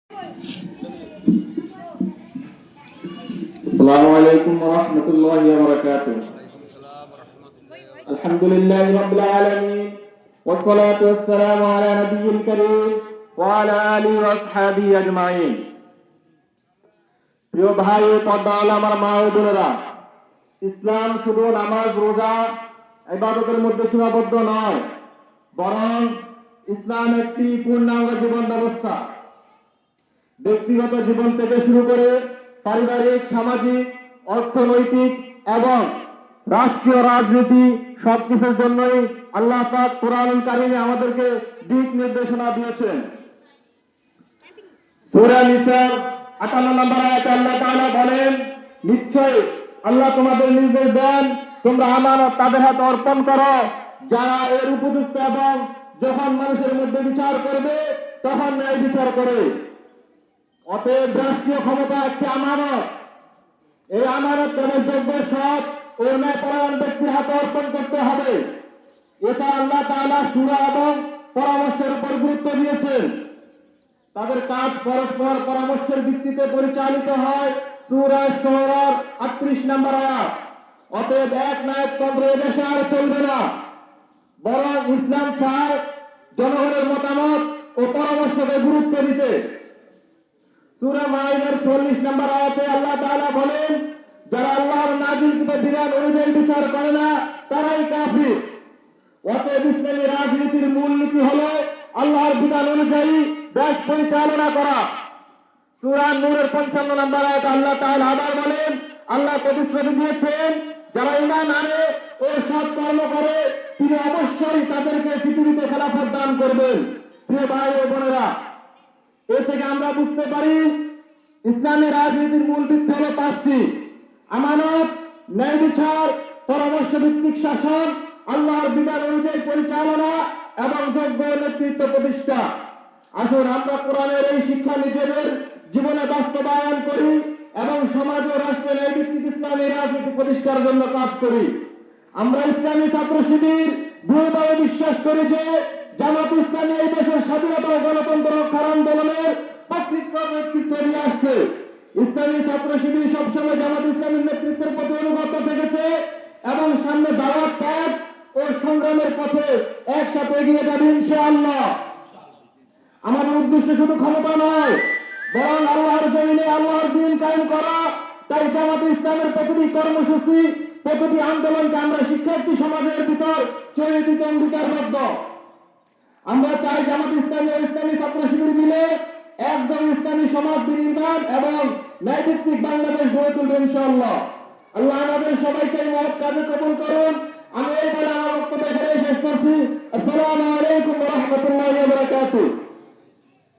আসসালামু আলাইকুম ওয়া রাহমাতুল্লাহি ওয়া বারাকাতুহু। আলহামদুলিল্লাহি রাব্বিল আলামিন ওয়াস সালাতু ওয়াস সালামু আলা নাবিয়্যিল কারীম ওয়া আলা আলিহি ওয়া আসহাবিহি আজমাইন। প্রিয় ভাই ও পর্দাওয়ালা আমার মা ও বোনেরা, ইসলাম শুধু নামাজ রোজা ইবাদতের মধ্যে সীমাবদ্ধ নয়, বরং ইসলাম একটি পূর্ণাঙ্গ জীবন ব্যবস্থা। ব্যক্তিগত জীবন থেকে শুরু করে পারিবারিক, সামাজিক, অর্থনৈতিক এবং রাষ্ট্রীয় রাজনীতি সবকিছুর জন্যই আল্লাহ পাক কোরআনুল কারীমে আমাদেরকে দিক নির্দেশনা দিয়েছেন। সূরা নিসার ৫৮ নম্বর আয়াতে আল্লাহ তাআলা বলেন, নিশ্চয় আল্লাহ তোমাদের নির্দেশ দেন তোমরা আমানত তাদের হাতে অর্পণ করো যারা এর উপযুক্ত, এবং যখন মানুষের মধ্যে বিচার করবে তখন ন্যায় বিচার করে। অতএব রাষ্ট্রীয় ক্ষমতা একটি আমানত। এই আমানত কেবল যোগ্য, সৎ ও ন্যায়পরায়ণ ব্যক্তির হাতে অর্পণ করতে হবে। এছাড়া আল্লাহ তাআলা সূরা এবং পরামর্শের উপর গুরুত্ব দিয়েছেন। তাদের কাজ পরস্পর পরামর্শের ভিত্তিতে পরিচালিত হয়। সূরা শুরার ৩৮ নম্বর আয়াত। অতএব এক নায়কতন্ত্র এদেশে আর চলবে না, বরং ইসলাম চায় জনগণের মতামত ও পরামর্শকে গুরুত্ব দিতে। সূরা মাইদার ৪০ নম্বর আয়াতে আল্লাহ তাআলা বলেন, যারা আল্লাহর নাযিলকৃত বিধান অনুযায়ী বিচার করে না তারাই কাফির। অতএব ইসলামী রাজনীতির মূল নীতি হলো আল্লাহর বিধান অনুযায়ী দেশ পরিচালনা করা। সূরা নূরের ৫৫ নম্বর আয়াতে আল্লাহ তাআলা আবার বলেন, আল্লাহ প্রতিশ্রুতি দিয়েছেন যারা ঈমান আনে ও সৎ কর্ম করে তিনি অবশ্যই তাদেরকে পৃথিবীতে খেলাফত দান করবেন। প্রিয় ভাই ও বোনেরা, এ থেকে আমরা বুঝতে পারি ইসলামী রাজনীতির মূল ভিত্তি হলো ৫টি: আমানত, ন্যায় বিচার, পরামর্শ ভিত্তিক শাসন, আল্লাহর বিধান অনুযায়ী পরিচালনা এবং যোগ্য নেতৃত্ব প্রতিষ্ঠা। আসুন আমরা কোরআনের এই শিক্ষা নিজেদের জীবনে বাস্তবায়ন করি এবং সমাজ ও রাষ্ট্রের ন্যায় ভিত্তিক ইসলামী রাজনীতি প্রতিষ্ঠার জন্য কাজ করি। আমরা ইসলামী ছাত্র শিবির দৃঢ়ভাবে বিশ্বাস করি যে জামাত ইসলামী এই দেশের স্বাধীনতা ও গণতন্ত্র রক্ষার আন্দোলনের প্রকৃত নেতৃত্ব নিয়ে আসছে। ইসলামী ছাত্র শিবির সবসময় জামাত ইসলামীর নেতৃত্বের প্রতি অনুগত থেকেছে এবং সামনে দাওয়াত ত্যাগ ও সংগ্রামের পথে একসাথে এগিয়ে যাবে ইনশাআল্লাহ। আমাদের উদ্দেশ্য শুধু ক্ষমতা নয়, বরং আল্লাহর জমিনে আল্লাহর দ্বীন কায়েম করা। তাই জামাত ইসলামের প্রতিটি কর্মসূচি, প্রতিটি আন্দোলনকে আমরা শিক্ষার্থী সমাজের ভিতর ছড়িয়ে দিতে অঙ্গীকারবদ্ধ। আমরা চাই জামাত ইসলামী ও ইসলামী ছাত্র শিবির মিলে একদম ইসলামী সমাজ বিনির্মাণ এবং ন্যায়ভিত্তিক বাংলাদেশ গড়ে তুলবে ইনশাআল্লাহ। আল্লাহ আমাদের সবাইকে এই মহৎ কাজে কবুল করুন। আমি এই বলে আমার বক্তব্য এখানে শেষ করছি। আসসালামু আলাইকুম ওয়া রাহমাতুল্লাহি ওয়া বারাকাতুহু।